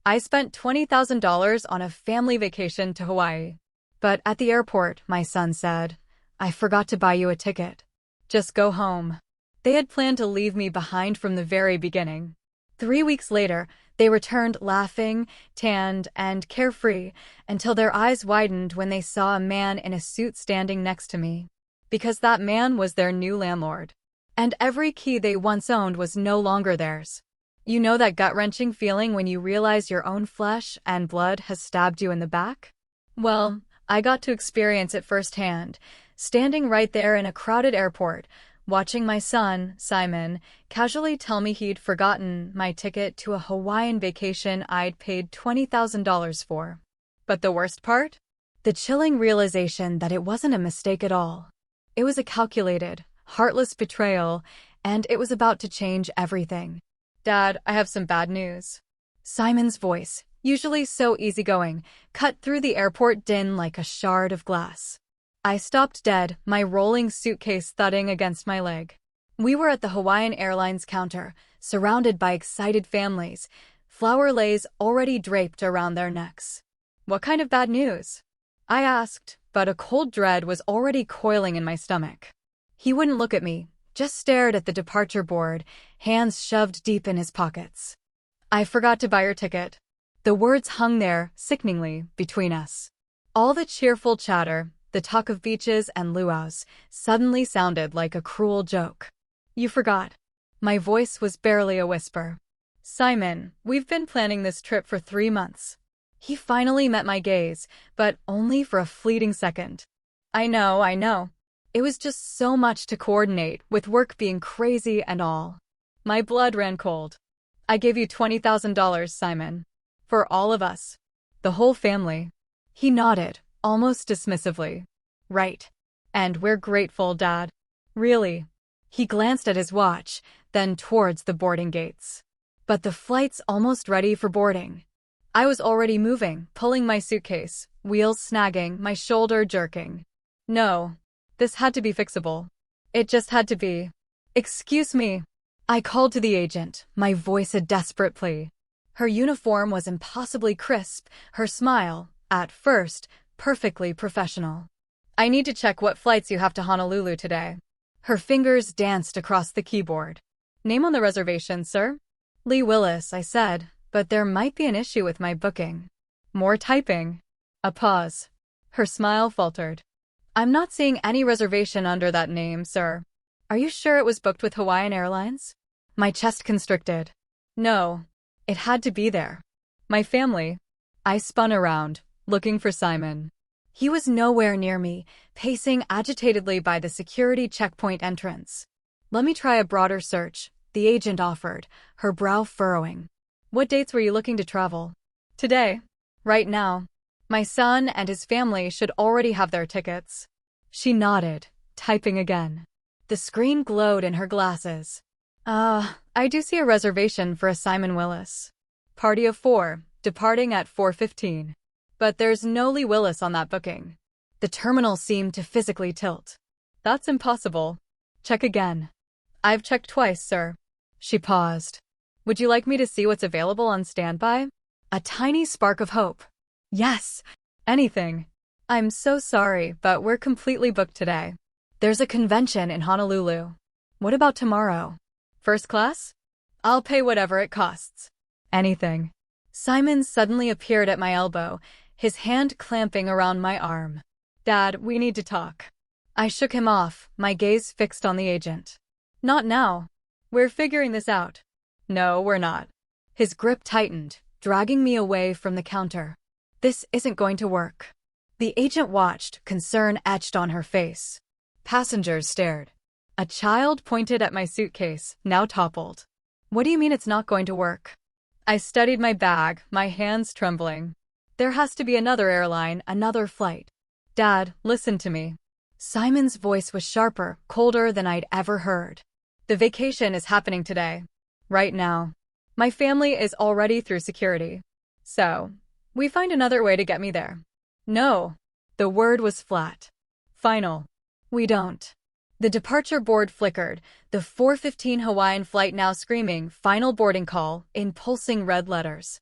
I spent $20,000 on a family vacation to Hawaii. But at the airport, my son said, I forgot to buy you a ticket. Just go home. They had planned to leave me behind from the very beginning. 3 weeks later, they returned laughing, tanned, and carefree until their eyes widened when they saw a man in a suit standing next to me. Because that man was their new landlord. And every key they once owned was no longer theirs. You know that gut-wrenching feeling when you realize your own flesh and blood has stabbed you in the back? Well, I got to experience it firsthand, standing right there in a crowded airport, watching my son, Simon, casually tell me he'd forgotten my ticket to a Hawaiian vacation I'd paid $20,000 for. But the worst part? The chilling realization that it wasn't a mistake at all. It was a calculated, heartless betrayal, and it was about to change everything. Dad, I have some bad news. Simon's voice, usually so easygoing, cut through the airport din like a shard of glass. I stopped dead, my rolling suitcase thudding against my leg. We were at the Hawaiian Airlines counter, surrounded by excited families, flower leis already draped around their necks. What kind of bad news? I asked, but a cold dread was already coiling in my stomach. He wouldn't look at me, just stared at the departure board, hands shoved deep in his pockets. I forgot to buy your ticket. The words hung there, sickeningly, between us. All the cheerful chatter, the talk of beaches and luau's, suddenly sounded like a cruel joke. You forgot. My voice was barely a whisper. Simon, we've been planning this trip for 3 months. He finally met my gaze, but only for a fleeting second. I know. It was just so much to coordinate, with work being crazy and all. My blood ran cold. I gave you $20,000, Simon. For all of us. The whole family. He nodded, almost dismissively. Right. And we're grateful, Dad. Really. He glanced at his watch, then towards the boarding gates. But the flight's almost ready for boarding. I was already moving, pulling my suitcase, wheels snagging, my shoulder jerking. No. This had to be fixable. It just had to be. Excuse me. I called to the agent, my voice a desperate plea. Her uniform was impossibly crisp, her smile, at first, perfectly professional. I need to check what flights you have to Honolulu today. Her fingers danced across the keyboard. Name on the reservation, sir? Lee Willis, I said, but there might be an issue with my booking. More typing. A pause. Her smile faltered. I'm not seeing any reservation under that name, sir. Are you sure it was booked with Hawaiian Airlines? My chest constricted. No. It had to be there. My family. I spun around, looking for Simon. He was nowhere near me, pacing agitatedly by the security checkpoint entrance. Let me try a broader search, the agent offered, her brow furrowing. What dates were you looking to travel? Today. Right now. My son and his family should already have their tickets. She nodded, typing again. The screen glowed in her glasses. I do see a reservation for a Simon Willis. Party of 4, departing at 4:15. But there's no Lee Willis on that booking. The terminal seemed to physically tilt. That's impossible. Check again. I've checked twice, sir. She paused. Would you like me to see what's available on standby? A tiny spark of hope. Yes, anything. I'm so sorry, but we're completely booked today. There's a convention in Honolulu. What about tomorrow? First class? I'll pay whatever it costs. Anything. Simon suddenly appeared at my elbow, his hand clamping around my arm. Dad, we need to talk. I shook him off, my gaze fixed on the agent. Not now. We're figuring this out. No, we're not. His grip tightened, dragging me away from the counter. This isn't going to work. The agent watched, concern etched on her face. Passengers stared. A child pointed at my suitcase, now toppled. What do you mean it's not going to work? I studied my bag, my hands trembling. There has to be another airline, another flight. Dad, listen to me. Simon's voice was sharper, colder than I'd ever heard. The vacation is happening today. Right now. My family is already through security. So, we find another way to get me there. No. The word was flat. Final. We don't. The departure board flickered, the 4:15 Hawaiian flight now screaming, final boarding call, in pulsing red letters.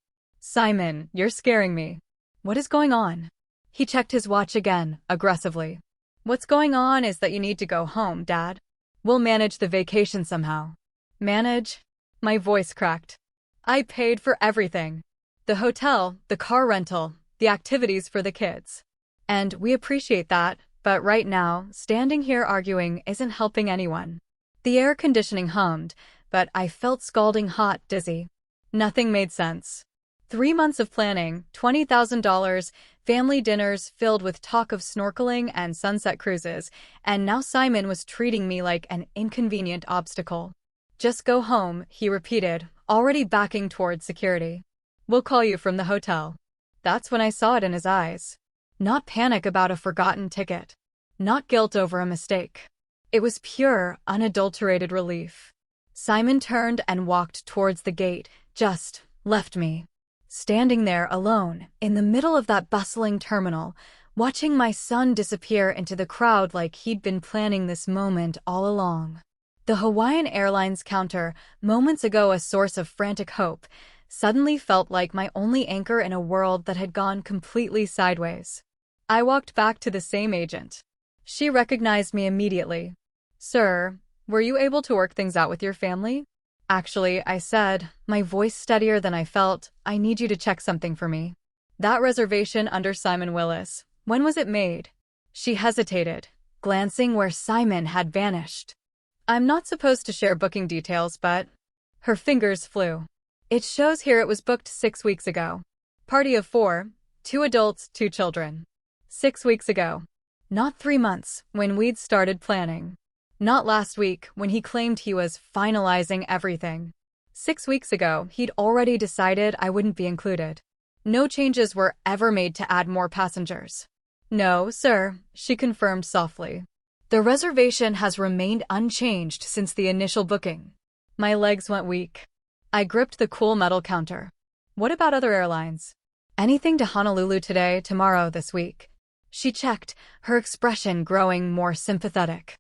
Simon, you're scaring me. What is going on? He checked his watch again, aggressively. What's going on is that you need to go home, Dad. We'll manage the vacation somehow. Manage? My voice cracked. I paid for everything. The hotel, the car rental, the activities for the kids. And we appreciate that, but right now, standing here arguing isn't helping anyone. The air conditioning hummed, but I felt scalding hot, dizzy. Nothing made sense. 3 months of planning, $20,000, family dinners filled with talk of snorkeling and sunset cruises, and now Simon was treating me like an inconvenient obstacle. Just go home, he repeated, already backing towards security. We'll call you from the hotel. That's when I saw it in his eyes. Not panic about a forgotten ticket. Not guilt over a mistake. It was pure, unadulterated relief. Simon turned and walked towards the gate, just left me. Standing there alone, in the middle of that bustling terminal, watching my son disappear into the crowd like he'd been planning this moment all along. The Hawaiian Airlines counter, moments ago a source of frantic hope, suddenly felt like my only anchor in a world that had gone completely sideways. I walked back to the same agent. She recognized me immediately. Sir, were you able to work things out with your family? Actually, I said, my voice steadier than I felt, I need you to check something for me. That reservation under Simon Willis, when was it made? She hesitated, glancing where Simon had vanished. I'm not supposed to share booking details, but... Her fingers flew. It shows here it was booked 6 weeks ago. Party of 4, 2 adults, 2 children. 6 weeks ago. Not 3 months, when we'd started planning. Not last week, when he claimed he was finalizing everything. 6 weeks ago, he'd already decided I wouldn't be included. No changes were ever made to add more passengers. No, sir, she confirmed softly. The reservation has remained unchanged since the initial booking. My legs went weak. I gripped the cool metal counter. What about other airlines? Anything to Honolulu today, tomorrow, this week? She checked, her expression growing more sympathetic.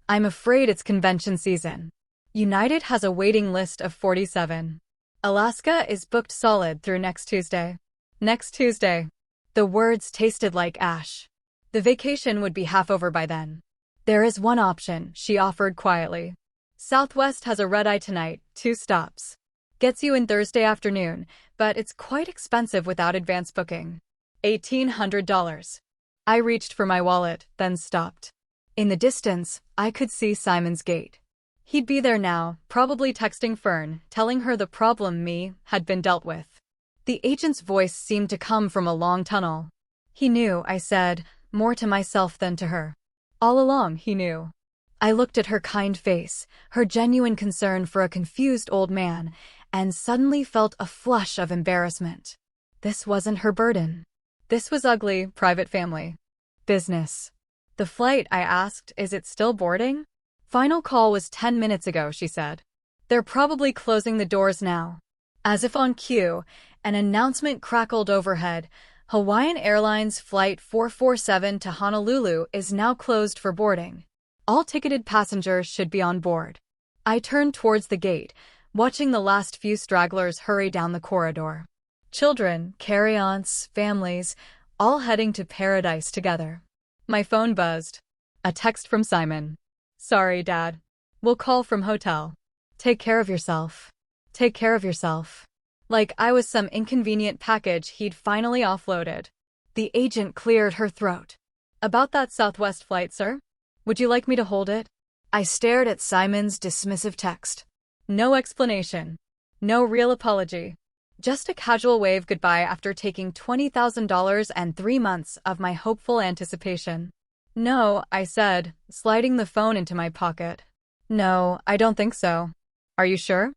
I'm afraid it's convention season. United has a waiting list of 47. Alaska is booked solid through next Tuesday. Next Tuesday. The words tasted like ash. The vacation would be half over by then. There is one option, she offered quietly. Southwest has a red-eye tonight, 2 stops. Gets you in Thursday afternoon, but it's quite expensive without advance booking. $1,800. I reached for my wallet, then stopped. In the distance, I could see Simon's gate. He'd be there now, probably texting Fern, telling her the problem had been dealt with. The agent's voice seemed to come from a long tunnel. He knew, I said, more to myself than to her. All along, he knew. I looked at her kind face, her genuine concern for a confused old man, and suddenly felt a flush of embarrassment. This wasn't her burden. This was ugly, private family. Business. The flight, I asked, is it still boarding? Final call was 10 minutes ago, she said. They're probably closing the doors now. As if on cue, an announcement crackled overhead. Hawaiian Airlines Flight 447 to Honolulu is now closed for boarding. All ticketed passengers should be on board. I turned towards the gate, watching the last few stragglers hurry down the corridor. Children, carry-ons, families, all heading to paradise together. My phone buzzed. A text from Simon. Sorry, Dad. We'll call from hotel. Take care of yourself. Take care of yourself. Like I was some inconvenient package he'd finally offloaded. The agent cleared her throat. About that Southwest flight, sir? Would you like me to hold it? I stared at Simon's dismissive text. No explanation. No real apology. Just a casual wave goodbye after taking $20,000 and 3 months of my hopeful anticipation. No, I said, sliding the phone into my pocket. No, I don't think so. Are you sure?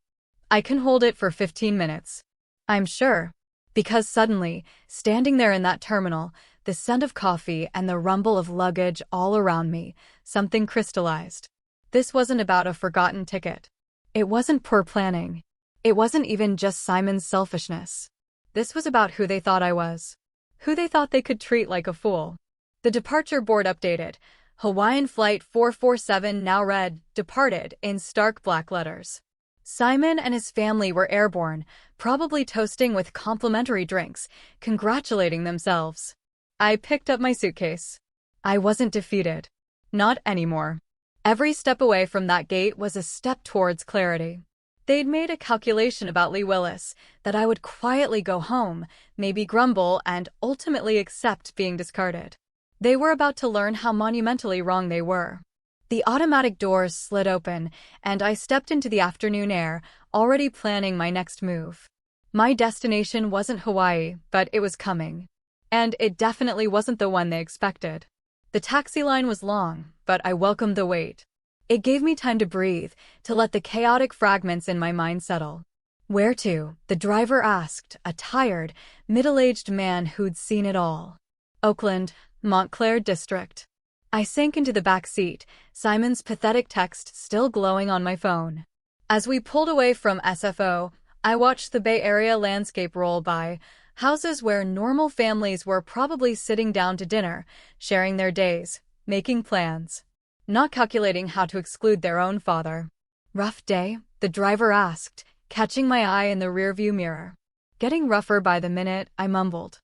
I can hold it for 15 minutes. I'm sure. Because suddenly, standing there in that terminal, the scent of coffee and the rumble of luggage all around me, something crystallized. This wasn't about a forgotten ticket. It wasn't poor planning. It wasn't even just Simon's selfishness. This was about who they thought I was. Who they thought they could treat like a fool. The departure board updated. Hawaiian Flight 447 now read, departed, in stark black letters. Simon and his family were airborne, probably toasting with complimentary drinks, congratulating themselves. I picked up my suitcase. I wasn't defeated. Not anymore. Every step away from that gate was a step towards clarity. They'd made a calculation about Lee Willis, that I would quietly go home, maybe grumble, and ultimately accept being discarded. They were about to learn how monumentally wrong they were. The automatic doors slid open, and I stepped into the afternoon air, already planning my next move. My destination wasn't Hawaii, but it was coming. And it definitely wasn't the one they expected. The taxi line was long, but I welcomed the wait. It gave me time to breathe, to let the chaotic fragments in my mind settle. Where to? The driver asked, a tired, middle-aged man who'd seen it all. Oakland, Montclair District. I sank into the back seat, Simon's pathetic text still glowing on my phone. As we pulled away from SFO, I watched the Bay Area landscape roll by, houses where normal families were probably sitting down to dinner, sharing their days, making plans, not calculating how to exclude their own father. Rough day? The driver asked, catching my eye in the rearview mirror. Getting rougher by the minute, I mumbled.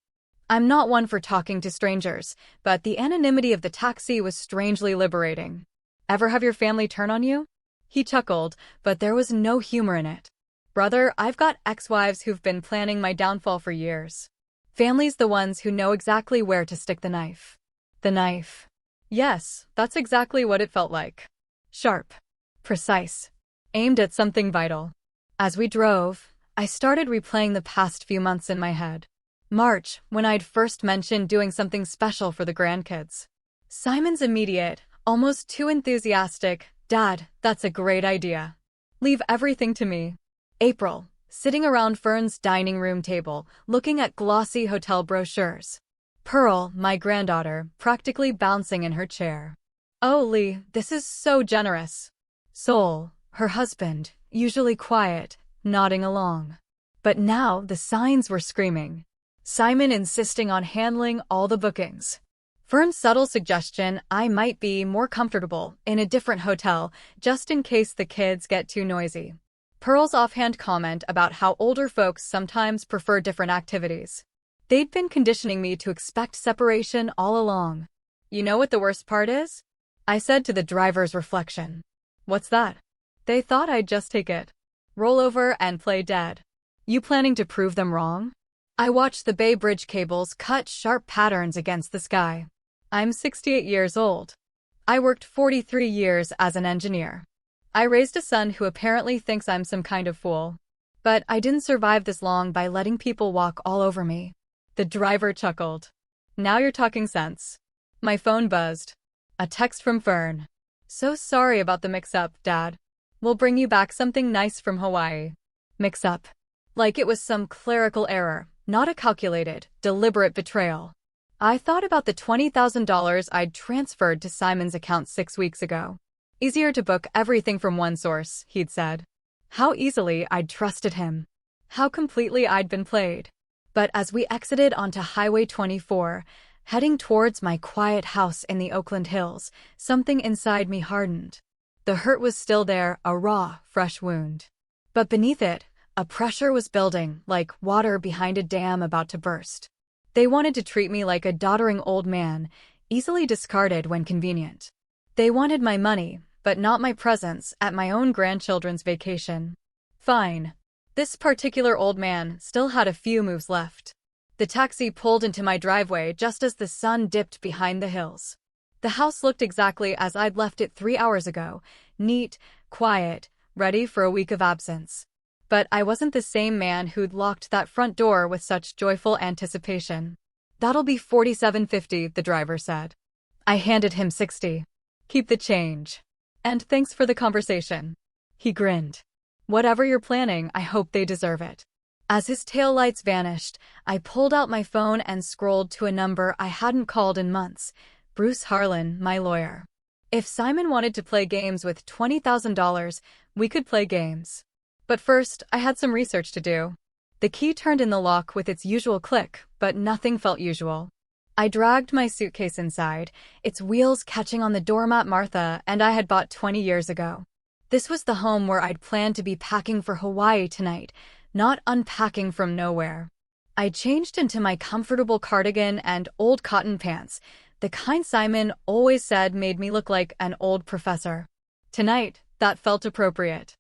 I'm not one for talking to strangers, but the anonymity of the taxi was strangely liberating. Ever have your family turn on you? He chuckled, but there was no humor in it. Brother, I've got ex-wives who've been planning my downfall for years. Family's the ones who know exactly where to stick the knife. The knife. Yes, that's exactly what it felt like. Sharp. Precise. Aimed at something vital. As we drove, I started replaying the past few months in my head. March, when I'd first mentioned doing something special for the grandkids. Simon's immediate, almost too enthusiastic, "Dad, that's a great idea. Leave everything to me." April, sitting around Fern's dining room table, looking at glossy hotel brochures. Pearl, my granddaughter, practically bouncing in her chair. "Oh, Lee, this is so generous." Sol, her husband, usually quiet, nodding along. But now the signs were screaming. Simon insisting on handling all the bookings. Fern's subtle suggestion I might be more comfortable in a different hotel, just in case the kids get too noisy. Pearl's offhand comment about how older folks sometimes prefer different activities. They'd been conditioning me to expect separation all along. "You know what the worst part is?" I said to the driver's reflection. "What's that?" "They thought I'd just take it. Roll over and play dead." "You planning to prove them wrong?" I watched the Bay Bridge cables cut sharp patterns against the sky. I'm 68 years old. I worked 43 years as an engineer. I raised a son who apparently thinks I'm some kind of fool. But I didn't survive this long by letting people walk all over me. The driver chuckled. "Now you're talking sense." My phone buzzed. A text from Fern. "So sorry about the mix-up, Dad. We'll bring you back something nice from Hawaii." Mix-up. Like it was some clerical error, not a calculated, deliberate betrayal. I thought about the $20,000 I'd transferred to Simon's account 6 weeks ago. Easier to book everything from one source, he'd said. How easily I'd trusted him. How completely I'd been played. But as we exited onto Highway 24, heading towards my quiet house in the Oakland Hills, something inside me hardened. The hurt was still there, a raw, fresh wound. But beneath it, a pressure was building, like water behind a dam about to burst. They wanted to treat me like a doddering old man, easily discarded when convenient. They wanted my money, but not my presence at my own grandchildren's vacation. Fine. This particular old man still had a few moves left. The taxi pulled into my driveway just as the sun dipped behind the hills. The house looked exactly as I'd left it 3 hours ago, neat, quiet, ready for a week of absence. But I wasn't the same man who'd locked that front door with such joyful anticipation. "That'll be $47.50, the driver said. I handed him $60. "Keep the change. And thanks for the conversation." He grinned. "Whatever you're planning, I hope they deserve it." As his taillights vanished, I pulled out my phone and scrolled to a number I hadn't called in months. Bruce Harlan, my lawyer. If Simon wanted to play games with $20,000, we could play games. But first, I had some research to do. The key turned in the lock with its usual click, but nothing felt usual. I dragged my suitcase inside, its wheels catching on the doormat Martha and I had bought 20 years ago. This was the home where I'd planned to be packing for Hawaii tonight, not unpacking from nowhere. I changed into my comfortable cardigan and old cotton pants, the kind Simon always said made me look like an old professor. Tonight, that felt appropriate.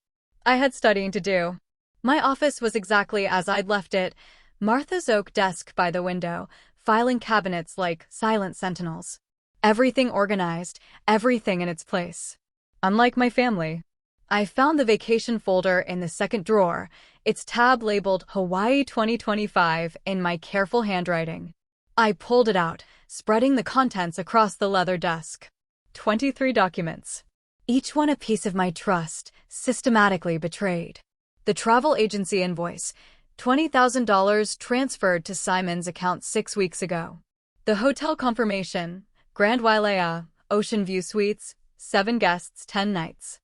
I had studying to do. My office was exactly as I'd left it, Martha's oak desk by the window, filing cabinets like silent sentinels. Everything organized, everything in its place. Unlike my family. I found the vacation folder in the second drawer, its tab labeled Hawaii 2025 in my careful handwriting. I pulled it out, spreading the contents across the leather desk. 23 documents. Each one a piece of my trust, systematically betrayed. The travel agency invoice, $20,000 transferred to Simon's account 6 weeks ago. The hotel confirmation, Grand Wailea, Ocean View Suites, 7 guests, 10 nights.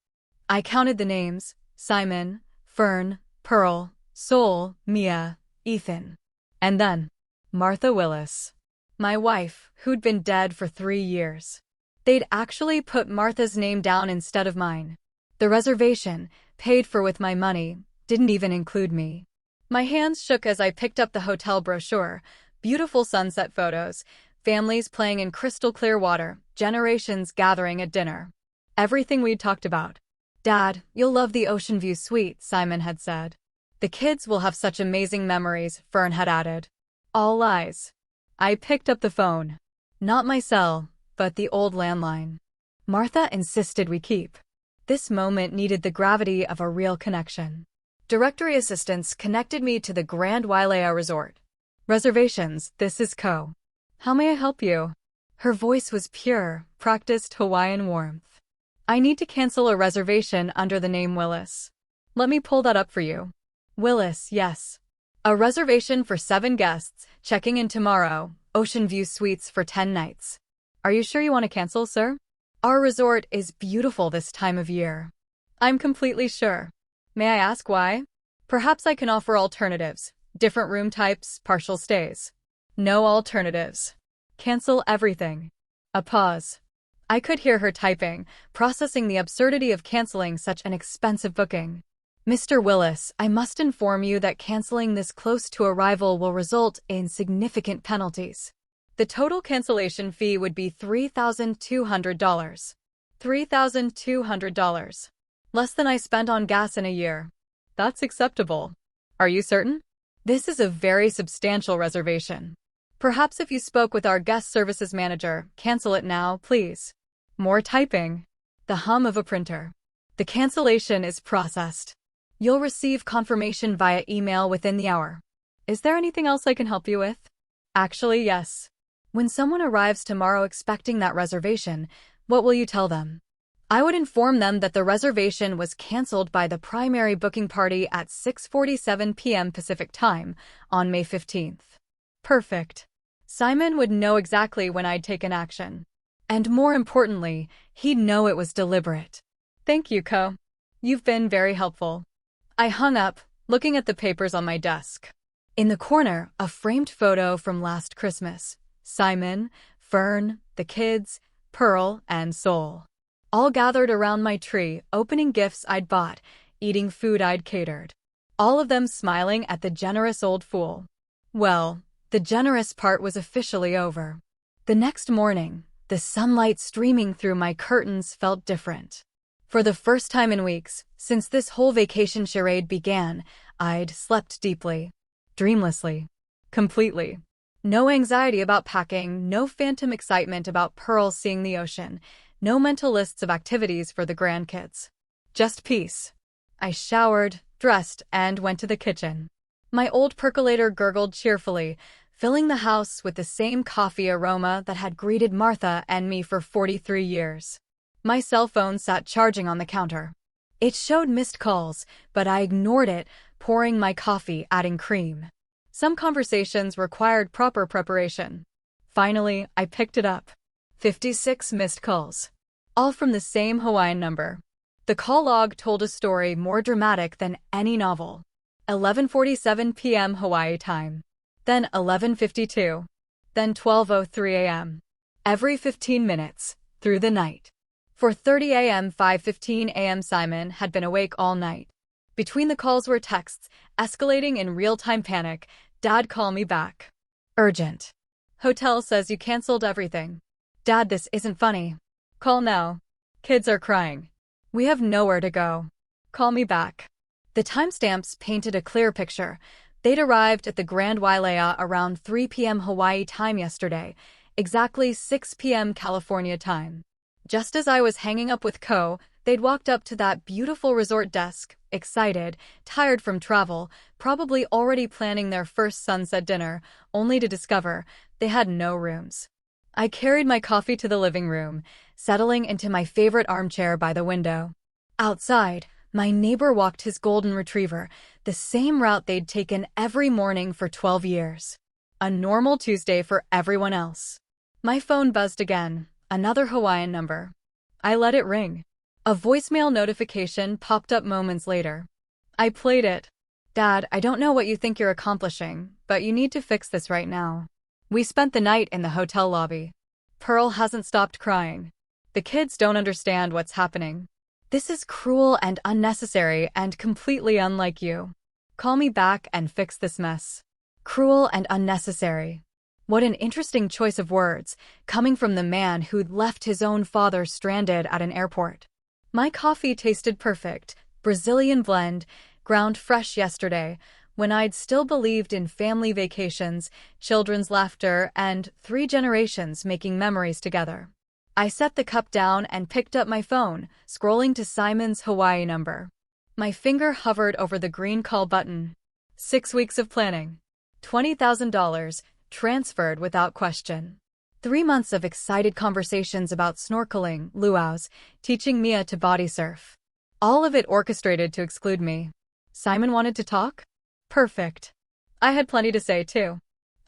I counted the names: Simon, Fern, Pearl, Sol, Mia, Ethan. And then, Martha Willis. My wife, who'd been dead for 3 years. They'd actually put Martha's name down instead of mine. The reservation, paid for with my money, didn't even include me. My hands shook as I picked up the hotel brochure, beautiful sunset photos, families playing in crystal clear water, generations gathering at dinner. Everything we'd talked about. Dad, you'll love the Ocean View Suite, Simon had said. The kids will have such amazing memories, Fern had added. All lies. I picked up the phone. Not my cell, but the old landline. Martha insisted we keep. This moment needed the gravity of a real connection. Directory assistants connected me to the Grand Wailea Resort. Reservations, this is Co. How may I help you? Her voice was pure, practiced Hawaiian warmth. I need to cancel a reservation under the name Willis. Let me pull that up for you. Willis, yes. A reservation for 7 guests, checking in tomorrow, Ocean View Suites for 10 nights. Are you sure you want to cancel, sir? Our resort is beautiful this time of year. I'm completely sure. May I ask why? Perhaps I can offer alternatives, different room types, partial stays. No alternatives. Cancel everything. A pause. I could hear her typing, processing the absurdity of canceling such an expensive booking. Mr. Willis, I must inform you that canceling this close to arrival will result in significant penalties. The total cancellation fee would be $3,200. $3,200. Less than I spent on gas in a year. That's acceptable. Are you certain? This is a very substantial reservation. Perhaps if you spoke with our guest services manager, cancel it now, please. More typing. The hum of a printer. The cancellation is processed. You'll receive confirmation via email within the hour. Is there anything else I can help you with? Actually, yes. When someone arrives tomorrow expecting that reservation, what will you tell them? I would inform them that the reservation was canceled by the primary booking party at 6:47 p.m. Pacific Time on May 15th. Perfect. Simon would know exactly when I'd taken action. And more importantly, he'd know it was deliberate. Thank you, Co. You've been very helpful. I hung up, looking at the papers on my desk. In the corner, a framed photo from last Christmas. Simon, Fern, the kids, Pearl, and Sol. All gathered around my tree, opening gifts I'd bought, eating food I'd catered. All of them smiling at the generous old fool. Well, the generous part was officially over. The next morning, the sunlight streaming through my curtains felt different. For the first time in weeks, since this whole vacation charade began, I'd slept deeply. Dreamlessly. Completely. No anxiety about packing, no phantom excitement about Pearl seeing the ocean, no mental lists of activities for the grandkids. Just peace. I showered, dressed, and went to the kitchen. My old percolator gurgled cheerfully, filling the house with the same coffee aroma that had greeted Martha and me for 43 years. My cell phone sat charging on the counter. It showed missed calls, but I ignored it, pouring my coffee, adding cream. Some conversations required proper preparation. Finally, I picked it up. 56 missed calls. All from the same Hawaiian number. The call log told a story more dramatic than any novel. 11:47 p.m. Hawaii time. Then 11:52. Then 12:03 a.m. Every 15 minutes, through the night. 4:30 a.m., 5:15 a.m. Simon had been awake all night. Between the calls were texts, escalating in real-time panic. Dad, call me back. Urgent. Hotel says you canceled everything. Dad, this isn't funny. Call now. Kids are crying. We have nowhere to go. Call me back. The timestamps painted a clear picture. They'd arrived at the Grand Wailea around 3 p.m. Hawaii time yesterday, exactly 6 p.m. California time. Just as I was hanging up with Ko, they'd walked up to that beautiful resort desk, excited, tired from travel, probably already planning their first sunset dinner, only to discover they had no rooms. I carried my coffee to the living room, settling into my favorite armchair by the window. Outside, my neighbor walked his golden retriever, the same route they'd taken every morning for 12 years. A normal Tuesday for everyone else. My phone buzzed again, another Hawaiian number. I let it ring. A voicemail notification popped up moments later. I played it. Dad, I don't know what you think you're accomplishing, but you need to fix this right now. We spent the night in the hotel lobby. Pearl hasn't stopped crying. The kids don't understand what's happening. This is cruel and unnecessary and completely unlike you. Call me back and fix this mess. Cruel and unnecessary. What an interesting choice of words, coming from the man who'd left his own father stranded at an airport. My coffee tasted perfect, Brazilian blend, ground fresh yesterday, when I'd still believed in family vacations, children's laughter, and 3 generations making memories together. I set the cup down and picked up my phone, scrolling to Simon's Hawaii number. My finger hovered over the green call button. 6 weeks of planning. $20,000, transferred without question. 3 months of excited conversations about snorkeling, luau's, teaching Mia to body surf. All of it orchestrated to exclude me. Simon wanted to talk? Perfect. I had plenty to say, too.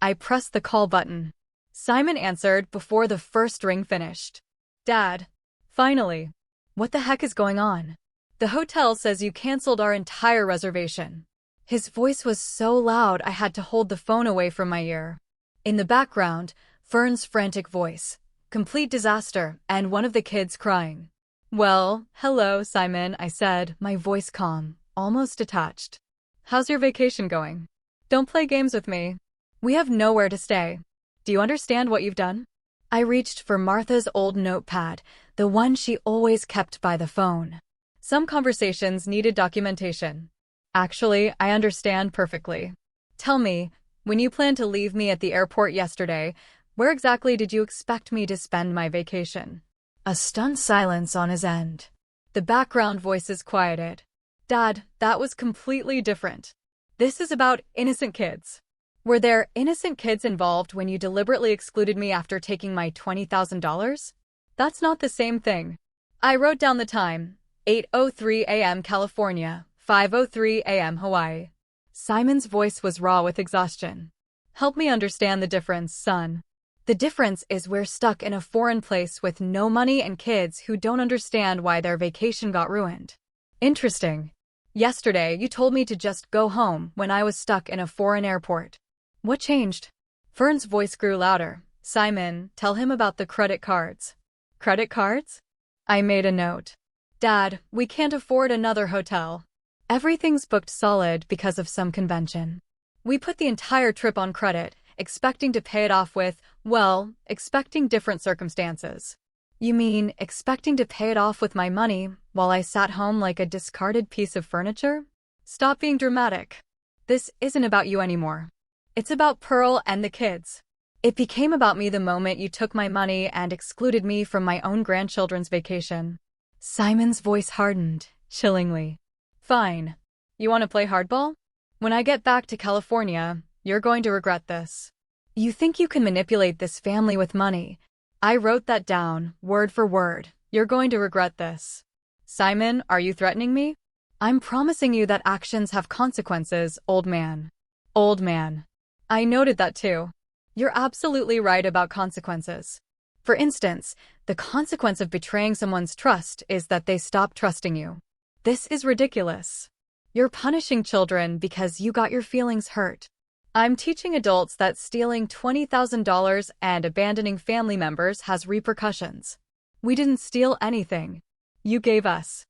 I pressed the call button. Simon answered before the first ring finished. Dad. Finally. What the heck is going on? The hotel says you canceled our entire reservation. His voice was so loud I had to hold the phone away from my ear. In the background, Fern's frantic voice. Complete disaster, and one of the kids crying. Well, hello, Simon, I said, my voice calm, almost detached. How's your vacation going? Don't play games with me. We have nowhere to stay. Do you understand what you've done? I reached for Martha's old notepad, the one she always kept by the phone. Some conversations needed documentation. Actually, I understand perfectly. Tell me, when you planned to leave me at the airport yesterday, where exactly did you expect me to spend my vacation? A stunned silence on his end. The background voices quieted. Dad, that was completely different. This is about innocent kids. Were there innocent kids involved when you deliberately excluded me after taking my $20,000? That's not the same thing. I wrote down the time, 8:03 a.m. California, 5:03 a.m. Hawaii. Simon's voice was raw with exhaustion. Help me understand the difference, son. The difference is we're stuck in a foreign place with no money and kids who don't understand why their vacation got ruined. Interesting. Yesterday, you told me to just go home when I was stuck in a foreign airport. What changed? Fern's voice grew louder. Simon, tell him about the credit cards. Credit cards? I made a note. Dad, we can't afford another hotel. Everything's booked solid because of some convention. We put the entire trip on credit, expecting to pay it off with, well, expecting different circumstances. You mean, expecting to pay it off with my money while I sat home like a discarded piece of furniture? Stop being dramatic. This isn't about you anymore. It's about Pearl and the kids. It became about me the moment you took my money and excluded me from my own grandchildren's vacation. Simon's voice hardened, chillingly. Fine. You want to play hardball? When I get back to California, you're going to regret this. You think you can manipulate this family with money. I wrote that down, word for word. You're going to regret this. Simon, are you threatening me? I'm promising you that actions have consequences, old man. Old man. I noted that too. You're absolutely right about consequences. For instance, the consequence of betraying someone's trust is that they stop trusting you. This is ridiculous. You're punishing children because you got your feelings hurt. I'm teaching adults that stealing $20,000 and abandoning family members has repercussions. We didn't steal anything. You gave us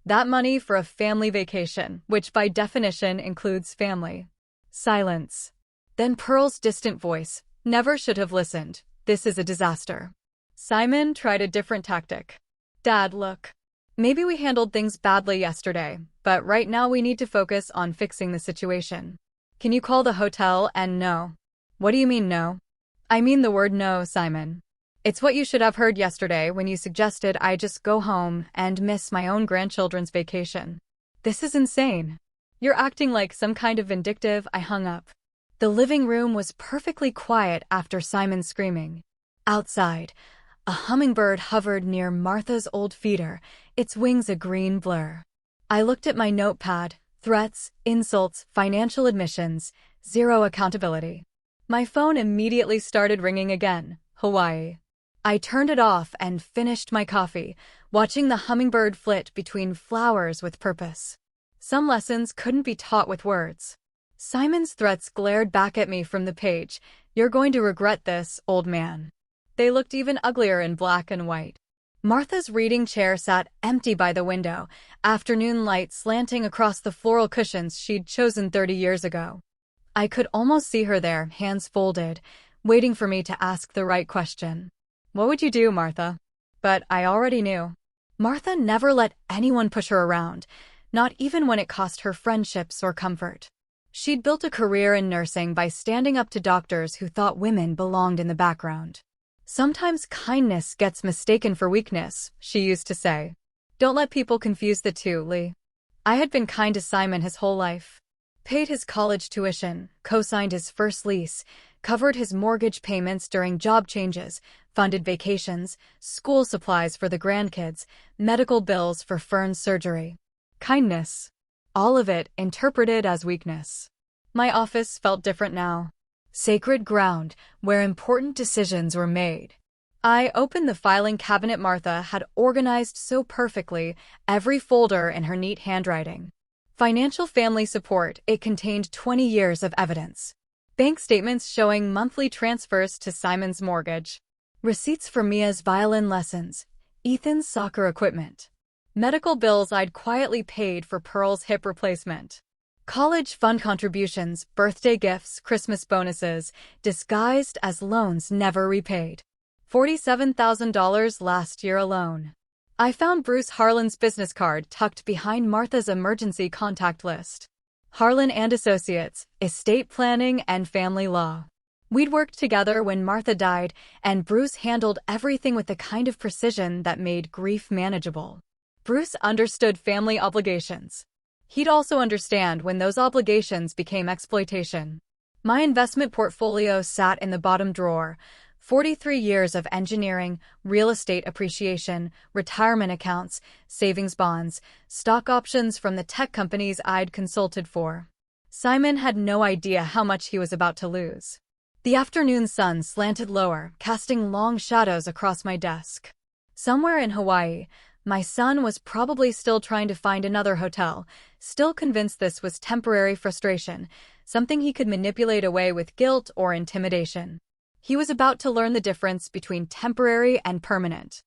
that money for a family vacation, which by definition includes family. Silence. Then Pearl's distant voice. Never should have listened. This is a disaster. Simon tried a different tactic. Dad, look. Maybe we handled things badly yesterday, but right now we need to focus on fixing the situation. Can you call the hotel and no? What do you mean no? I mean the word no, Simon. It's what you should have heard yesterday when you suggested I just go home and miss my own grandchildren's vacation. This is insane. You're acting like some kind of vindictive. I hung up. The living room was perfectly quiet after Simon's screaming. Outside, a hummingbird hovered near Martha's old feeder, its wings a green blur. I looked at my notepad. Threats, insults, financial admissions, zero accountability. My phone immediately started ringing again. Hawaii. I turned it off and finished my coffee, watching the hummingbird flit between flowers with purpose. Some lessons couldn't be taught with words. Simon's threats glared back at me from the page. You're going to regret this, old man. They looked even uglier in black and white. Martha's reading chair sat empty by the window, afternoon light slanting across the floral cushions she'd chosen 30 years ago. I could almost see her there, hands folded, waiting for me to ask the right question. What would you do, Martha? But I already knew. Martha never let anyone push her around, not even when it cost her friendships or comfort. She'd built a career in nursing by standing up to doctors who thought women belonged in the background. Sometimes kindness gets mistaken for weakness, she used to say. Don't let people confuse the two, Lee. I had been kind to Simon his whole life. Paid his college tuition, co-signed his first lease, covered his mortgage payments during job changes, funded vacations, school supplies for the grandkids, medical bills for Fern's surgery. Kindness. All of it interpreted as weakness. My office felt different now. Sacred ground, where important decisions were made. I opened the filing cabinet Martha had organized so perfectly, every folder in her neat handwriting. Financial family support, it contained 20 years of evidence. Bank statements showing monthly transfers to Simon's mortgage. Receipts for Mia's violin lessons, Ethan's soccer equipment. Medical bills I'd quietly paid for Pearl's hip replacement. College fund contributions, birthday gifts, Christmas bonuses, disguised as loans never repaid. $47,000 last year alone. I found Bruce Harlan's business card tucked behind Martha's emergency contact list. Harlan and Associates, estate planning and family law. We'd worked together when Martha died, and Bruce handled everything with the kind of precision that made grief manageable. Bruce understood family obligations. He'd also understand when those obligations became exploitation. My investment portfolio sat in the bottom drawer. 43 years of engineering, real estate appreciation, retirement accounts, savings bonds, stock options from the tech companies I'd consulted for. Simon had no idea how much he was about to lose. The afternoon sun slanted lower, casting long shadows across my desk. Somewhere in Hawaii, my son was probably still trying to find another hotel, still convinced this was temporary frustration, something he could manipulate away with guilt or intimidation. He was about to learn the difference between temporary and permanent.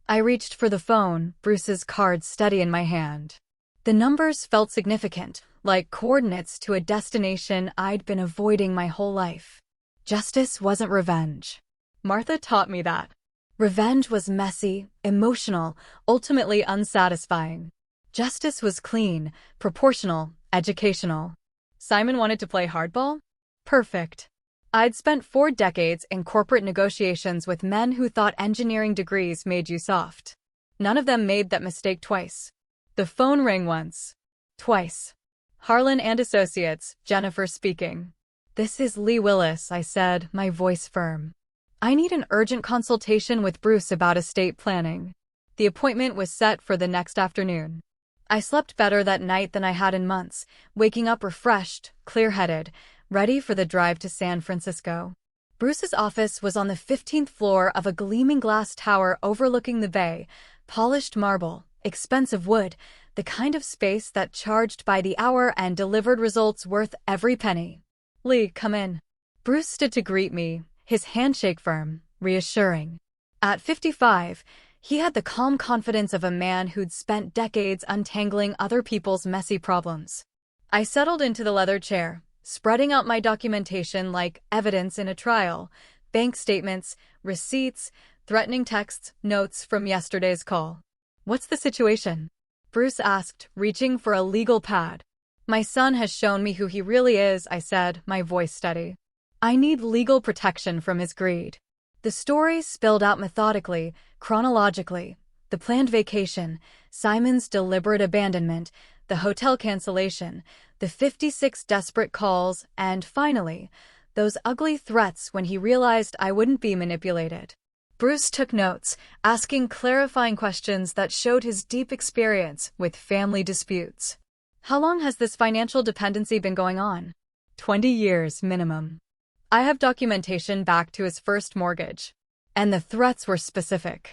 I reached for the phone, Bruce's card steady in my hand. The numbers felt significant, like coordinates to a destination I'd been avoiding my whole life. Justice wasn't revenge. Martha taught me that. Revenge was messy, emotional, ultimately unsatisfying. Justice was clean, proportional, educational. Simon wanted to play hardball? Perfect. I'd spent 4 decades in corporate negotiations with men who thought engineering degrees made you soft. None of them made that mistake twice. The phone rang once. Twice. Harlan and Associates, Jennifer speaking. This is Lee Willis, I said, my voice firm. I need an urgent consultation with Bruce about estate planning. The appointment was set for the next afternoon. I slept better that night than I had in months, waking up refreshed, clear-headed, ready for the drive to San Francisco. Bruce's office was on the 15th floor of a gleaming glass tower overlooking the bay, polished marble, expensive wood, the kind of space that charged by the hour and delivered results worth every penny. Lee, come in. Bruce stood to greet me, his handshake firm, reassuring. At 55, He had the calm confidence of a man who'd spent decades untangling other people's messy problems. I settled into the leather chair, spreading out my documentation like evidence in a trial, bank statements, receipts, threatening texts, notes from yesterday's call. "What's the situation?" Bruce asked, reaching for a legal pad. "My son has shown me who he really is," I said, my voice steady. "I need legal protection from his greed." The story spilled out methodically, chronologically. The planned vacation, Simon's deliberate abandonment, the hotel cancellation, the 56 desperate calls, and finally, those ugly threats when he realized I wouldn't be manipulated. Bruce took notes, asking clarifying questions that showed his deep experience with family disputes. "How long has this financial dependency been going on?" 20 years minimum. I have documentation back to his first mortgage. And the threats were specific.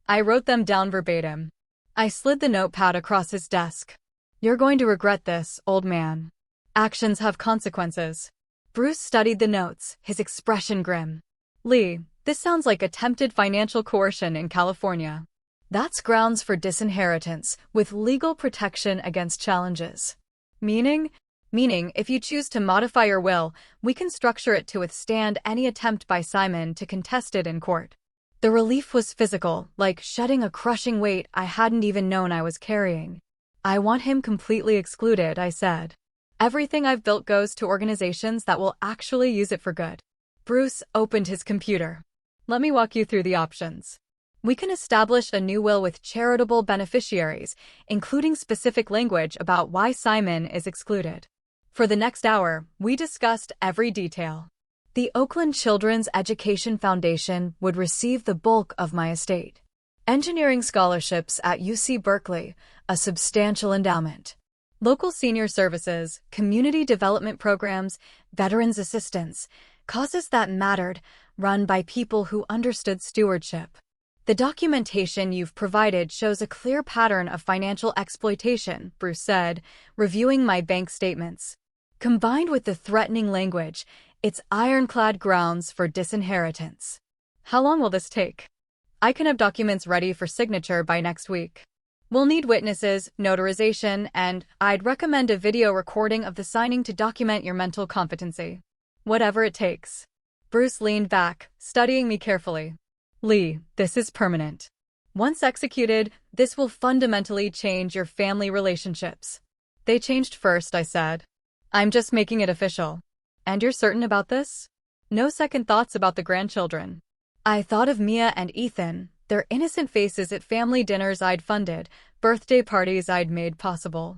I wrote them down verbatim. I slid the notepad across his desk. "You're going to regret this, old man. Actions have consequences." Bruce studied the notes, his expression grim. "Lee, this sounds like attempted financial coercion in California. That's grounds for disinheritance, with legal protection against challenges." Meaning, if you choose to modify your will, we can structure it to withstand any attempt by Simon to contest it in court. The relief was physical, like shedding a crushing weight I hadn't even known I was carrying. "I want him completely excluded," I said. "Everything I've built goes to organizations that will actually use it for good." Bruce opened his computer. "Let me walk you through the options. We can establish a new will with charitable beneficiaries, including specific language about why Simon is excluded." For the next hour, we discussed every detail. The Oakland Children's Education Foundation would receive the bulk of my estate. Engineering scholarships at UC Berkeley, a substantial endowment. Local senior services, community development programs, veterans assistance, causes that mattered, run by people who understood stewardship. "The documentation you've provided shows a clear pattern of financial exploitation," Bruce said, reviewing my bank statements. "Combined with the threatening language, it's ironclad grounds for disinheritance." "How long will this take?" "I can have documents ready for signature by next week. We'll need witnesses, notarization, and I'd recommend a video recording of the signing to document your mental competency." "Whatever it takes." Bruce leaned back, studying me carefully. "Lee, this is permanent. Once executed, this will fundamentally change your family relationships." "They changed first," I said. "I'm just making it official." "And you're certain about this?" "No second thoughts about the grandchildren." I thought of Mia and Ethan, their innocent faces at family dinners I'd funded, birthday parties I'd made possible.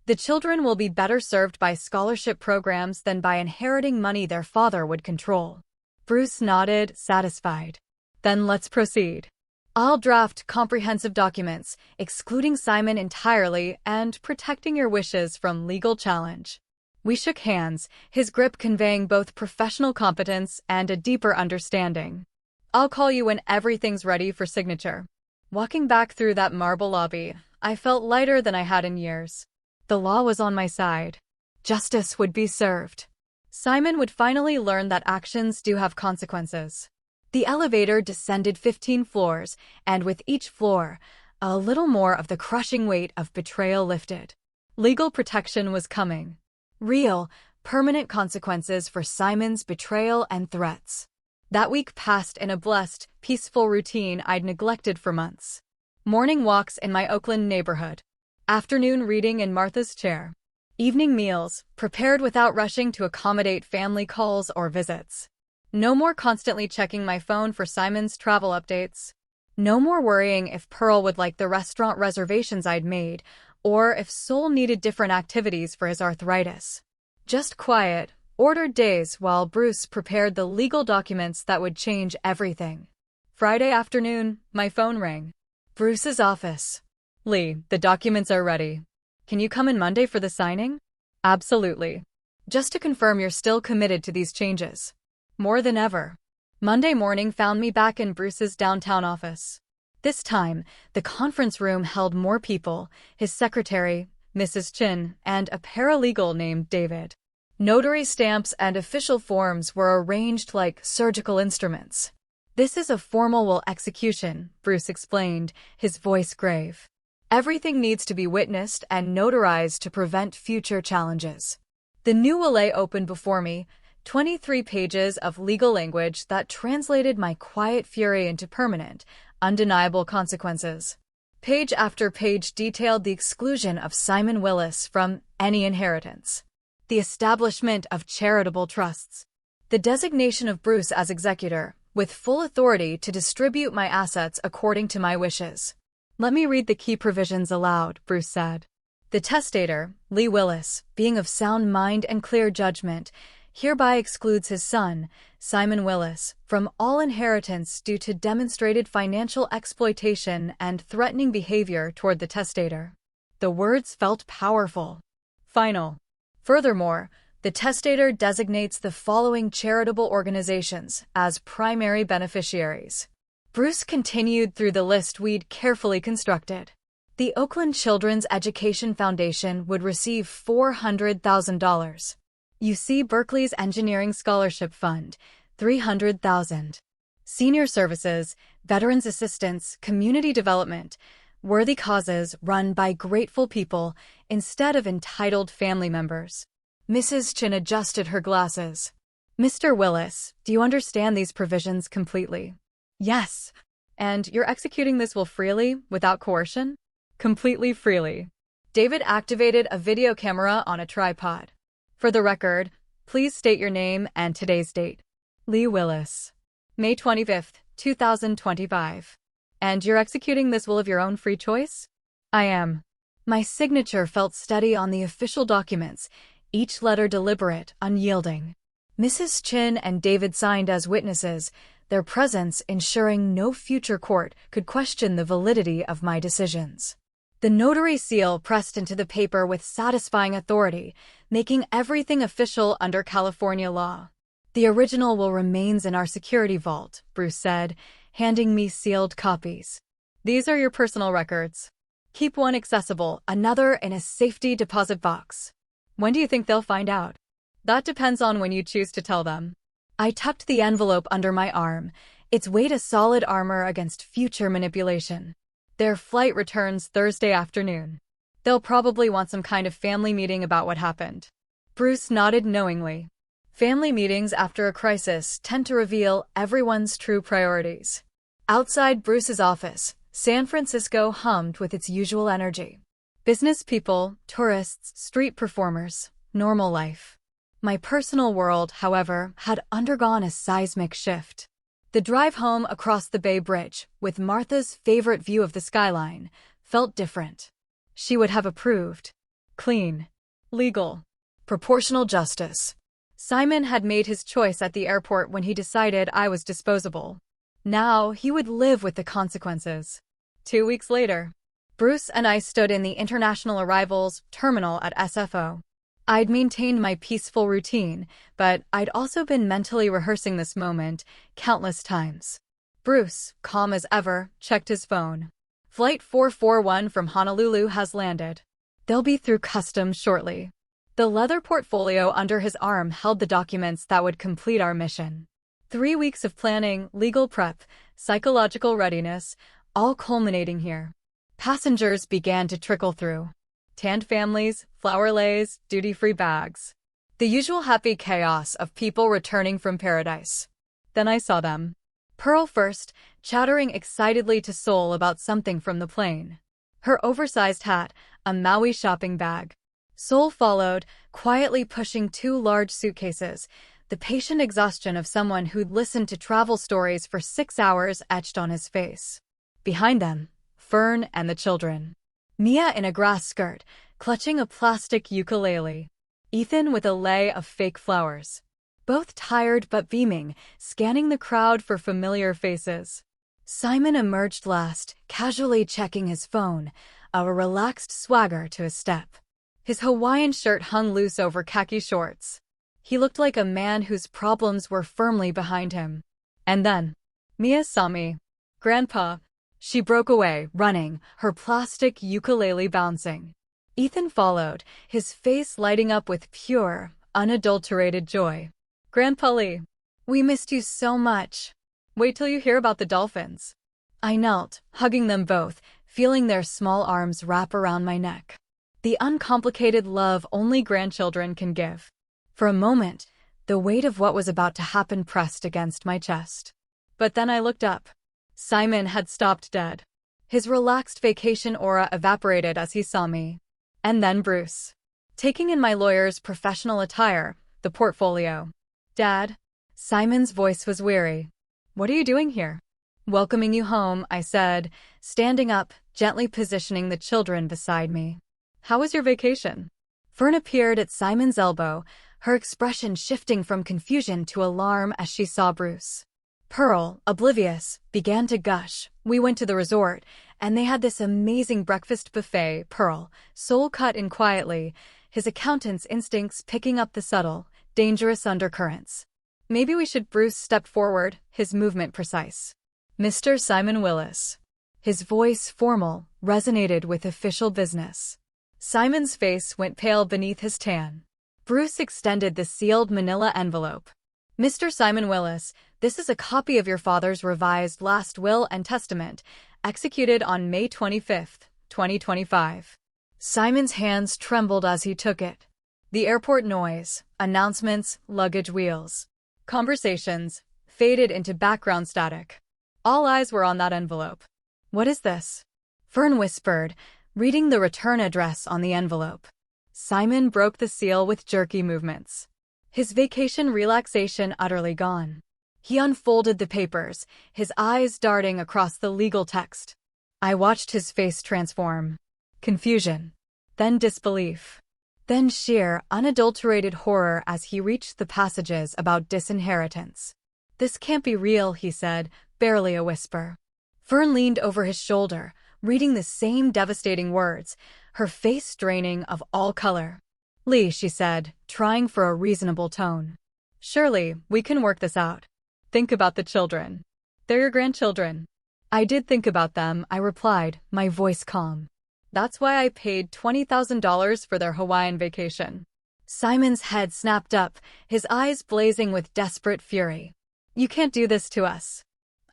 The children will be better served by scholarship programs than by inheriting money their father would control. Bruce nodded, satisfied. "Then let's proceed. I'll draft comprehensive documents, excluding Simon entirely and protecting your wishes from legal challenge." We shook hands, his grip conveying both professional competence and a deeper understanding. "I'll call you when everything's ready for signature." Walking back through that marble lobby, I felt lighter than I had in years. The law was on my side. Justice would be served. Simon would finally learn that actions do have consequences. The elevator descended 15 floors, and with each floor, a little more of the crushing weight of betrayal lifted. Legal protection was coming. Real, permanent consequences for Simon's betrayal and threats. That week passed in a blessed, peaceful routine I'd neglected for months. Morning walks in my Oakland neighborhood. Afternoon reading in Martha's chair. Evening meals, prepared without rushing to accommodate family calls or visits. No more constantly checking my phone for Simon's travel updates. No more worrying if Pearl would like the restaurant reservations I'd made, or if Sol needed different activities for his arthritis. Just quiet, ordered days while Bruce prepared the legal documents that would change everything. Friday afternoon, my phone rang. Bruce's office. "Lee, the documents are ready. Can you come in Monday for the signing?" "Absolutely. Just to confirm you're still committed to these changes." "More than ever." Monday morning found me back in Bruce's downtown office. This time, the conference room held more people, his secretary, Mrs. Chin, and a paralegal named David. Notary stamps and official forms were arranged like surgical instruments. This is a formal execution, Bruce explained, his voice grave. Everything needs to be witnessed and notarized to prevent future challenges. The new will opened before me, 23 pages of legal language that translated my quiet fury into permanent, undeniable consequences. Page after page detailed the exclusion of Simon Willis from any inheritance, the establishment of charitable trusts, the designation of Bruce as executor, with full authority to distribute my assets according to my wishes. Let me read the key provisions aloud, Bruce said. The testator, Lee Willis, being of sound mind and clear judgment, hereby excludes his son, Simon Willis, from all inheritance due to demonstrated financial exploitation and threatening behavior toward the testator. The words felt powerful. Final. Furthermore, the testator designates the following charitable organizations as primary beneficiaries. Bruce continued through the list we'd carefully constructed. The Oakland Children's Education Foundation would receive $400,000. UC Berkeley's Engineering Scholarship Fund, $300,000. Senior Services, Veterans Assistance, Community Development, worthy causes run by grateful people instead of entitled family members. Mrs. Chin adjusted her glasses. Mr. Willis, do you understand these provisions completely? Yes. And you're executing this will freely, without coercion? Completely freely. David activated a video camera on a tripod. For the record, please state your name and today's date. Lee Willis. May 25th, 2025. And you're executing this will of your own free choice? I am. My signature felt steady on the official documents, each letter deliberate, unyielding. Mrs. Chin and David signed as witnesses, their presence ensuring no future court could question the validity of my decisions. The notary seal pressed into the paper with satisfying authority, making everything official under California law. The original will remains in our security vault, Bruce said, handing me sealed copies. These are your personal records. Keep one accessible, another in a safety deposit box. When do you think they'll find out? That depends on when you choose to tell them. I tucked the envelope under my arm, its weight a solid armor against future manipulation. Their flight returns Thursday afternoon. They'll probably want some kind of family meeting about what happened. Bruce nodded knowingly. Family meetings after a crisis tend to reveal everyone's true priorities. Outside Bruce's office, San Francisco hummed with its usual energy. Business people, tourists, street performers, normal life. My personal world, however, had undergone a seismic shift. The drive home across the Bay Bridge, with Martha's favorite view of the skyline, felt different. She would have approved. Clean. Legal. Proportional justice. Simon had made his choice at the airport when he decided I was disposable. Now he would live with the consequences. 2 weeks later, Bruce and I stood in the international arrivals terminal at SFO. I'd maintained my peaceful routine, but I'd also been mentally rehearsing this moment countless times. Bruce, calm as ever, checked his phone. Flight 441 from Honolulu has landed. They'll be through customs shortly. The leather portfolio under his arm held the documents that would complete our mission. 3 weeks of planning, legal prep, psychological readiness, all culminating here. Passengers began to trickle through. Tanned families, flower leis, duty-free bags. The usual happy chaos of people returning from paradise. Then I saw them. Pearl first, chattering excitedly to Sol about something from the plane. Her oversized hat, a Maui shopping bag. Sol followed, quietly pushing 2 large suitcases, the patient exhaustion of someone who'd listened to travel stories for 6 hours etched on his face. Behind them, Fern and the children. Mia in a grass skirt, clutching a plastic ukulele. Ethan with a lei of fake flowers. Both tired but beaming, scanning the crowd for familiar faces. Simon emerged last, casually checking his phone, a relaxed swagger to his step. His Hawaiian shirt hung loose over khaki shorts. He looked like a man whose problems were firmly behind him. And then, Mia saw me. Grandpa. She broke away, running, her plastic ukulele bouncing. Ethan followed, his face lighting up with pure, unadulterated joy. Grandpa Lee, we missed you so much. Wait till you hear about the dolphins. I knelt, hugging them both, feeling their small arms wrap around my neck. The uncomplicated love only grandchildren can give. For a moment, the weight of what was about to happen pressed against my chest. But then I looked up. Simon had stopped dead. His relaxed vacation aura evaporated as he saw me. And then Bruce. Taking in my lawyer's professional attire, the portfolio. Dad? Simon's voice was weary. What are you doing here? Welcoming you home, I said, standing up, gently positioning the children beside me. How was your vacation? Fern appeared at Simon's elbow, her expression shifting from confusion to alarm as she saw Bruce. Pearl, oblivious, began to gush. We went to the resort, and they had this amazing breakfast buffet. Pearl, soul cut in quietly, his accountant's instincts picking up the subtle, dangerous undercurrents. Maybe we should. Bruce stepped forward, his movement precise. Mr. Simon Willis. His voice, formal, resonated with official business. Simon's face went pale beneath his tan. Bruce extended the sealed manila envelope. Mr. Simon Willis, this is a copy of your father's revised last will and testament, executed on May 25, 2025. Simon's hands trembled as he took it. The airport noise, announcements, luggage wheels. Conversations faded into background static. All eyes were on that envelope. What is this? Fern whispered, reading the return address on the envelope. Simon broke the seal with jerky movements. His vacation relaxation utterly gone. He unfolded the papers, his eyes darting across the legal text. I watched his face transform. Confusion. Then disbelief. Then sheer, unadulterated horror as he reached the passages about disinheritance. This can't be real, he said, barely a whisper. Fern leaned over his shoulder, reading the same devastating words, her face draining of all color. Lee, she said, trying for a reasonable tone. Surely, we can work this out. Think about the children. They're your grandchildren. I did think about them, I replied, my voice calm. That's why I paid $20,000 for their Hawaiian vacation. Simon's head snapped up, his eyes blazing with desperate fury. You can't do this to us.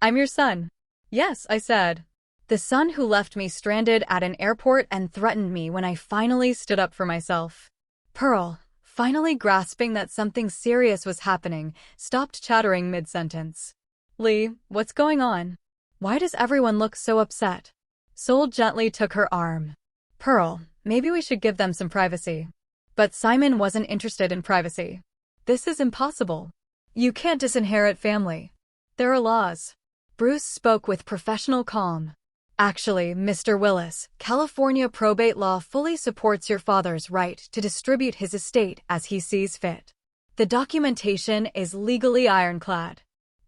I'm your son. Yes, I said. The son who left me stranded at an airport and threatened me when I finally stood up for myself. Pearl, finally grasping that something serious was happening, stopped chattering mid-sentence. Lee, what's going on? Why does everyone look so upset? Soul gently took her arm. Pearl, maybe we should give them some privacy. But Simon wasn't interested in privacy. This is impossible. You can't disinherit family. There are laws. Bruce spoke with professional calm. Actually, Mr. Willis, California probate law fully supports your father's right to distribute his estate as he sees fit. The documentation is legally ironclad.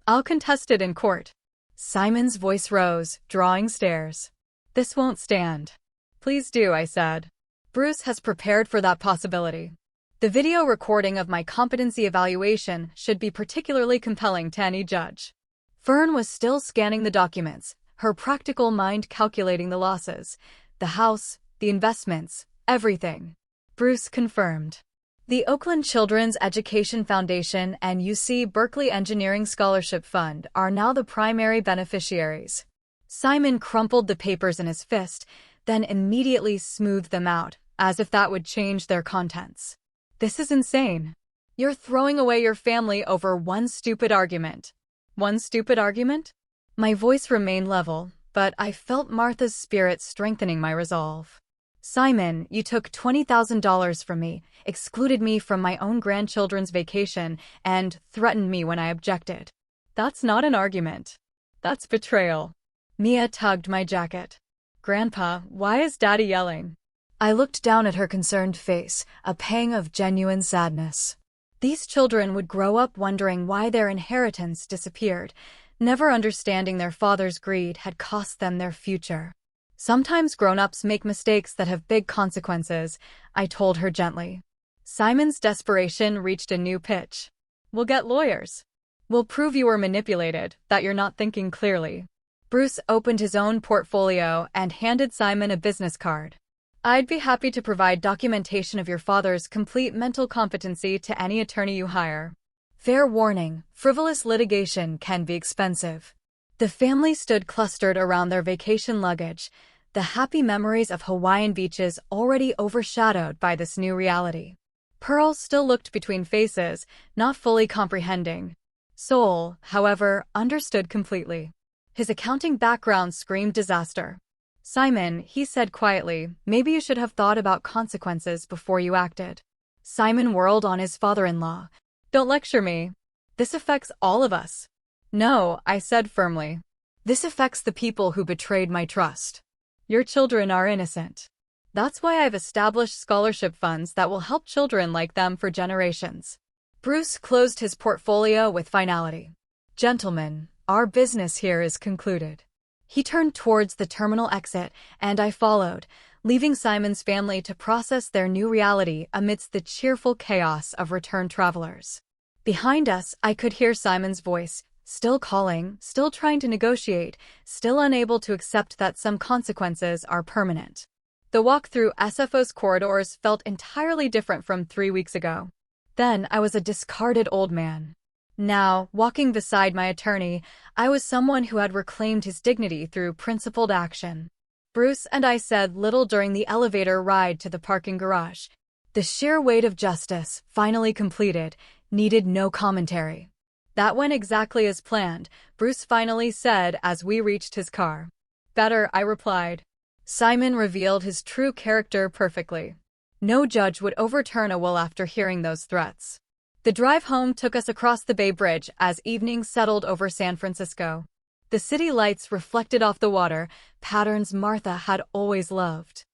I'll contest it in court. Simon's voice rose, drawing stares. This won't stand. Please do, I said. Bruce has prepared for that possibility. The video recording of my competency evaluation should be particularly compelling to any judge. Fern was still scanning the documents, her practical mind calculating the losses, the house, the investments, everything. Bruce confirmed. The Oakland Children's Education Foundation and UC Berkeley Engineering Scholarship Fund are now the primary beneficiaries. Simon crumpled the papers in his fist, then immediately smoothed them out, as if that would change their contents. This is insane. You're throwing away your family over one stupid argument. One stupid argument? My voice remained level, but I felt Martha's spirit strengthening my resolve. Simon, you took $20,000 from me, excluded me from my own grandchildren's vacation, and threatened me when I objected. That's not an argument. That's betrayal. Mia tugged my jacket. Grandpa, why is Daddy yelling? I looked down at her concerned face, a pang of genuine sadness. These children would grow up wondering why their inheritance disappeared, never understanding their father's greed had cost them their future. Sometimes grown-ups make mistakes that have big consequences, I told her gently. Simon's desperation reached a new pitch. We'll get lawyers. We'll prove you were manipulated, that you're not thinking clearly. Bruce opened his own portfolio and handed Simon a business card. I'd be happy to provide documentation of your father's complete mental competency to any attorney you hire. Fair warning, frivolous litigation can be expensive. The family stood clustered around their vacation luggage, the happy memories of Hawaiian beaches already overshadowed by this new reality. Pearl still looked between faces, not fully comprehending. Sol, however, understood completely. His accounting background screamed disaster. Simon, he said quietly, maybe you should have thought about consequences before you acted. Simon whirled on his father-in-law. Don't lecture me. This affects all of us. No, I said firmly. This affects the people who betrayed my trust. Your children are innocent. That's why I've established scholarship funds that will help children like them for generations. Bruce closed his portfolio with finality. Gentlemen, our business here is concluded. He turned towards the terminal exit, and I followed, leaving Simon's family to process their new reality amidst the cheerful chaos of returned travelers. Behind us, I could hear Simon's voice, still calling, still trying to negotiate, still unable to accept that some consequences are permanent. The walk through SFO's corridors felt entirely different from 3 weeks ago. Then I was a discarded old man. Now, walking beside my attorney, I was someone who had reclaimed his dignity through principled action. Bruce and I said little during the elevator ride to the parking garage. The sheer weight of justice, finally completed, needed no commentary. That went exactly as planned, Bruce finally said as we reached his car. Better, I replied. Simon revealed his true character perfectly. No judge would overturn a will after hearing those threats. The drive home took us across the Bay Bridge as evening settled over San Francisco. The city lights reflected off the water, patterns Martha had always loved.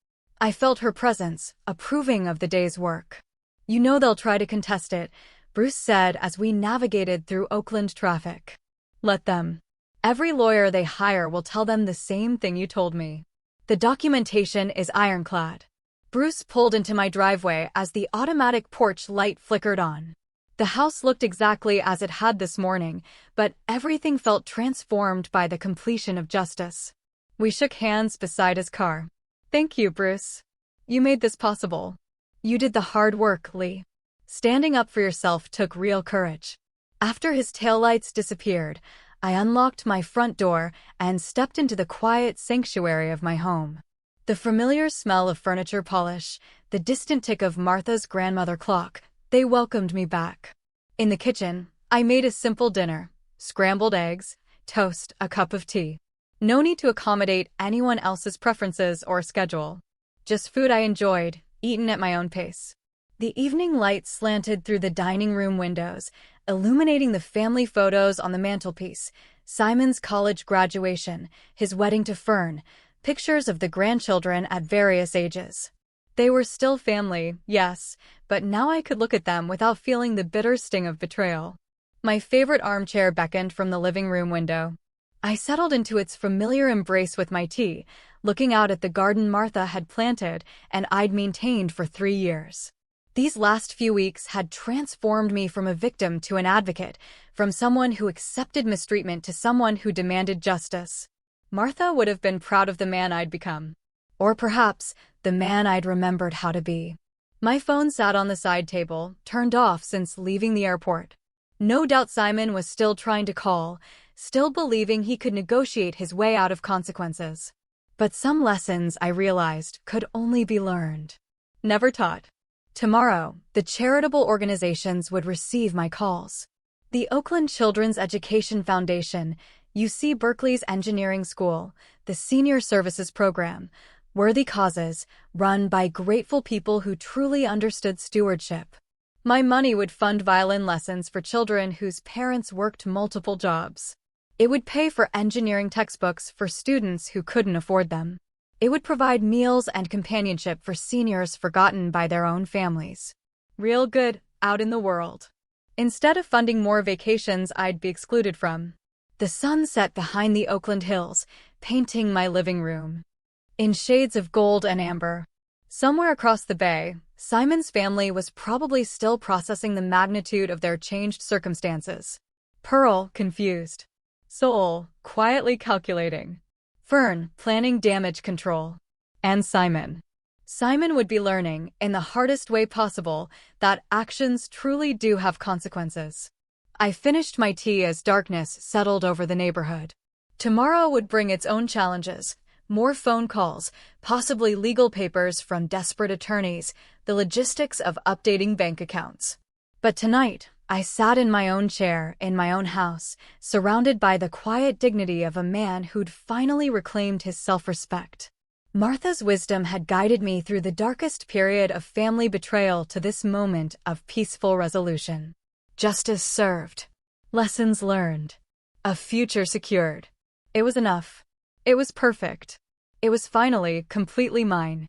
I felt her presence, approving of the day's work. You know they'll try to contest it, Bruce said as we navigated through Oakland traffic. Let them. Every lawyer they hire will tell them the same thing you told me. The documentation is ironclad. Bruce pulled into my driveway as the automatic porch light flickered on. The house looked exactly as it had this morning, but everything felt transformed by the completion of justice. We shook hands beside his car. Thank you, Bruce. You made this possible. You did the hard work, Lee. Standing up for yourself took real courage. After his taillights disappeared, I unlocked my front door and stepped into the quiet sanctuary of my home. The familiar smell of furniture polish, the distant tick of Martha's grandmother clock, they welcomed me back. In the kitchen, I made a simple dinner: scrambled eggs, toast, a cup of tea. No need to accommodate anyone else's preferences or schedule. Just food I enjoyed, eaten at my own pace. The evening light slanted through the dining room windows, illuminating the family photos on the mantelpiece, Simon's college graduation, his wedding to Fern, pictures of the grandchildren at various ages. They were still family, yes, but now I could look at them without feeling the bitter sting of betrayal. My favorite armchair beckoned from the living room window. I settled into its familiar embrace with my tea, looking out at the garden Martha had planted and I'd maintained for 3 years. These last few weeks had transformed me from a victim to an advocate, from someone who accepted mistreatment to someone who demanded justice. Martha would have been proud of the man I'd become. Or perhaps, the man I'd remembered how to be. My phone sat on the side table, turned off since leaving the airport. No doubt Simon was still trying to call, still believing he could negotiate his way out of consequences. But some lessons, I realized, could only be learned. Never taught. Tomorrow, the charitable organizations would receive my calls. The Oakland Children's Education Foundation, UC Berkeley's engineering school, the Senior Services Program, worthy causes, run by grateful people who truly understood stewardship. My money would fund violin lessons for children whose parents worked multiple jobs. It would pay for engineering textbooks for students who couldn't afford them. It would provide meals and companionship for seniors forgotten by their own families. Real good, out in the world. Instead of funding more vacations I'd be excluded from. The sun set behind the Oakland hills, painting my living room in shades of gold and amber. Somewhere across the bay, Simon's family was probably still processing the magnitude of their changed circumstances. Pearl, confused. Sol, quietly calculating. Fern, planning damage control. And Simon. Simon would be learning, in the hardest way possible, that actions truly do have consequences. I finished my tea as darkness settled over the neighborhood. Tomorrow would bring its own challenges. More phone calls, possibly legal papers from desperate attorneys, the logistics of updating bank accounts. But tonight, I sat in my own chair, in my own house, surrounded by the quiet dignity of a man who'd finally reclaimed his self-respect. Martha's wisdom had guided me through the darkest period of family betrayal to this moment of peaceful resolution. Justice served. Lessons learned. A future secured. It was enough. It was perfect. It was finally completely mine.